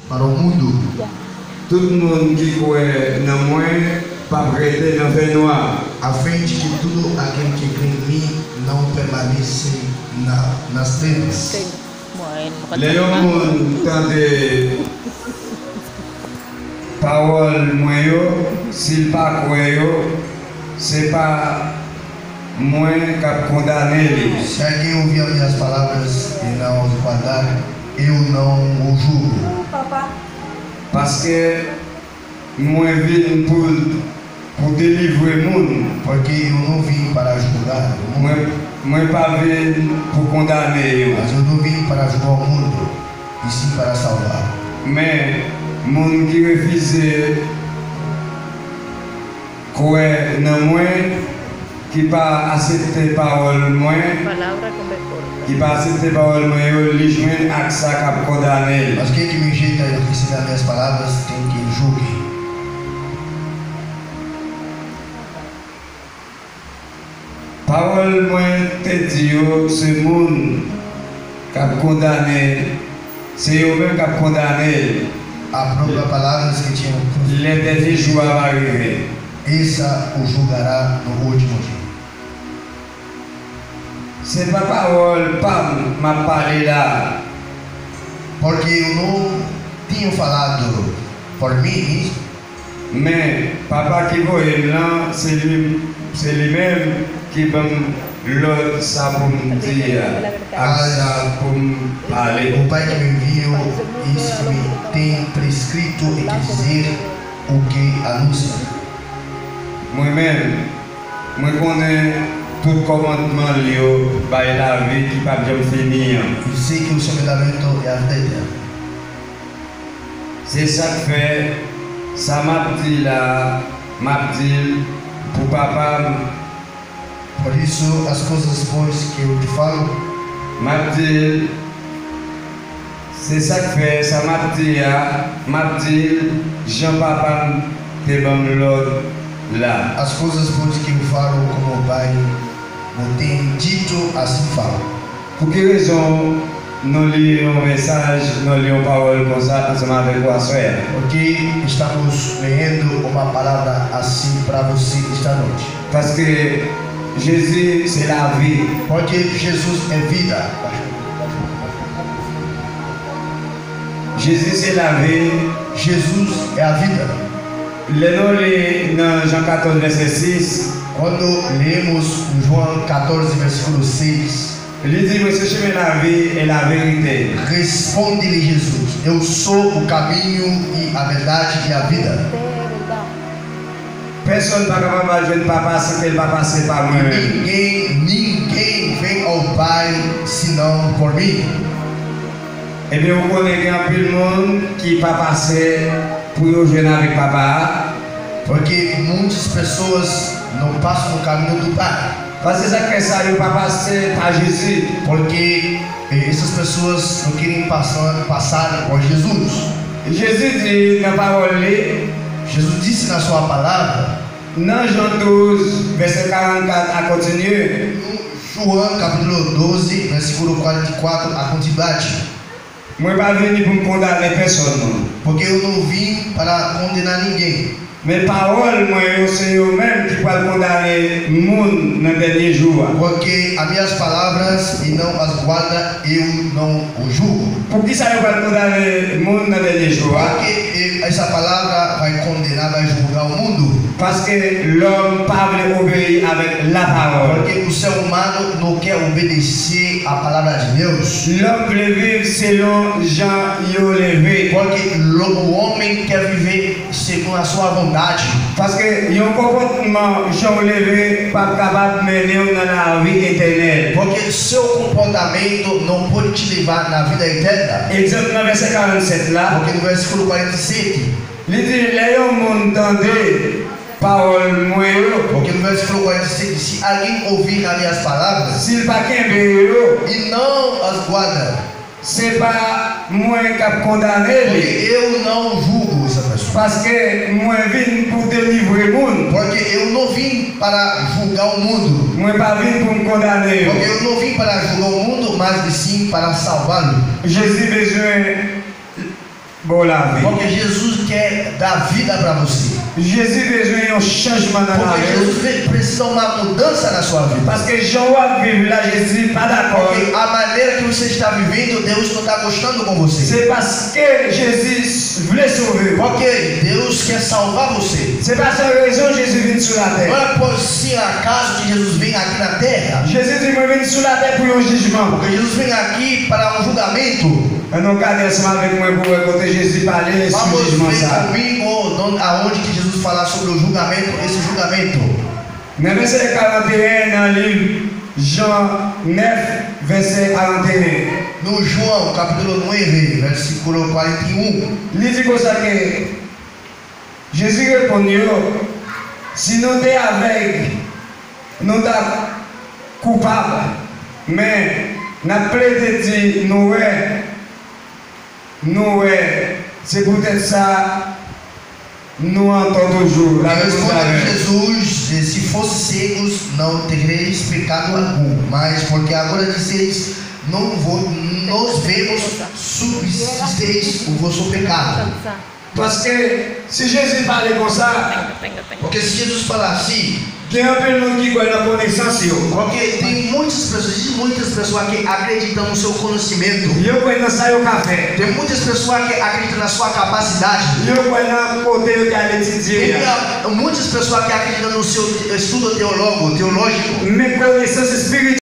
para o mundo. Tout le monde qui croit dans moi, pas prêter dans le noir. A fim de que tudo aquele que crê em mim não permaneça nas trevas. Les hommes tendent parole moyo, s'il pas croit, c'est pas moi qui condamné. Se alguém ouvir as minhas palavras e não as guardar, eu não o julgo. Parce que moi vim pour délivrer le monde. Porque eu não vim para julgar o mundo, Moi pas vim pour condamner. mas eu não vim para julgar o mundo, e sim para salvar. Mais monde qui refuse croire dans moi, qui pas accepter parole moi, qui pas accepter parole moi, ils joignent avec ça qui condamné. Mas quem que me rejeita e receber as minhas palavras tem que julgue. Parole moi te dit ce monde qui a condamné, c'est eux-mêmes qui a condamné. A própria palavra que tinha Les derniers jours vont arriver. essa o julgará no último dia. C'est pas parole, pas m'a parlé là. Porque eu não tinha falado por mim, Mais papa qui voit là, c'est lui-même qui va l'autre ça pour me dire, ça pour me parler. o Pai que me enviou, isso que me tem prescrito e quer dizer o que anuncia. Moi-même, moi connais tout commandement lié par la vie qui pas bien finir. Eu sei que o seu mandamento é a vida eterna. C'est ça que fait, ça m'a dit là, m'a dit pour papa, Por isso, as coisas boas que eu te falo, m'a dit, c'est ça que fait, ça m'a dit, Jean-Papa, t'es bon l'autre là. as coisas boas que eu falo como o Pai me tem dito, assim falo. Pour quelle raison nous lisons un message, nous lisons parole comme ça ensemble avec toi, soeur? Porque estamos lendo uma palavra assim para você esta noite. Parce que Jésus, c'est la vie. Porque Jesus é vida. Jésus, c'est la vie. Jesus é a vida. Les noms dans Jean 14, verset 6, Quando lemos João 14, versículo 6, il dit, Monsieur, chemin la vie et la vérité. responde-lhe Jesus: Eu sou o caminho e a verdade e a vida. Personne ne peut pas jouer papa sans que le papa c'est pas moi. Ninguém vem ao Pai senão por mim. Et bien, vous connaissez un peu le monde qui pas passé pour jouer avec papa. Porque muitas pessoas não passam no caminho do Pai. Parce que ça que ça, le papa c'est pas Jésus. Porque essas pessoas não querem passar por Jesus. Jésus dit dans la parole, Jesus disse na sua palavra, dans Jean 12, verset 44 à continuer. João capítulo 12, versículo 44, a continuidade. Moi, je ne suis pas venu pour me condamner personne. Porque eu não vim para condenar ninguém. Mais parole, moi, c'est eux-mêmes qui peuvent condamner le monde dans les derniers jours. Porque as minhas palavras e não as guarda, eu não o julgo. Pour qui ça va condamner le monde dans les derniers jours? Porque essa palavra vai condenar, vai julgar o mundo. Parce que l'homme parle obéir avec la parole. Porque o ser humano não quer obedecer a palavra de Deus. L'homme veut vivre selon Jean yo levé. Porque o homem quer viver segundo a sua vontade. Parce que yon comportement Jean levé pas capable de mener dans la vie éternelle. Porque seu comportamento não pode te levar na vida eterna. Exemple dans verset 47 là. Porque no versículo 47, Il dit les hommes entendent parole moi. porque no versículo 47, se alguém ouvir as minhas palavras S'il pas qu'un yo, e não as guarda, c'est pas moi qui a condamné porque lui. eu não julgo essa pessoa. Parce que moi vim pour délivrer le monde. Porque eu não vim para julgar o mundo. Moi pas vim pour me condamner. Porque eu não vim para julgar o mundo, mas sim para salvá-lo. Jésus besoin bon la vie. Porque Jesus quer dar vida para você. Jésus besoin d'un changement dans la Porque vie. Jesus precisa de uma mudança na sua vida. Parce que Jean va vivre là, Jésus pas d'accord. Porque a maneira que você está vivendo, Deus não está gostando com você. C'est parce que Jésus voulait sauver. Porque Deus quer salvar você. C'est pas sans raison Jésus vient sur la Não terre. é por si acaso que Jesus vem aqui na terra. Jésus dit moi venir sur la terre pour un jugement. Porque Jesus vem aqui para um julgamento. On a regardé ensemble avec moi pour écouter Jésus parler sur Vamos le jugement ver ça. comigo aonde que Jesus fala sobre o julgamento, esse julgamento. Dans verset 41 dans le livre Jean 9, verset 41. No João, capítulo 9, versículo 41. Il dit comme ça que Jésus répondit, si nous sommes avec, nous sommes coupables, mais nous plaidé nous, c'est peut-être ça, nous entendons toujours. La Responde réponse Jesus: se fosse cegos, não tereis pecado algum, mas porque agora disseis, nós vemos, subsisteis o vosso pecado. parce que si Jésus parlait comme ça, Porque se Jesus falasse, il y a un peu de monde qui connaît la connaissance. porque tem muitas pessoas que acreditam no seu conhecimento. Eu conheço ça au café. Tem muitas pessoas que acreditam na sua capacidade. Eu conheço côté que aller étudier. Tem muitas pessoas que acreditam no seu estudo teológico. Mais connaissance spirituelle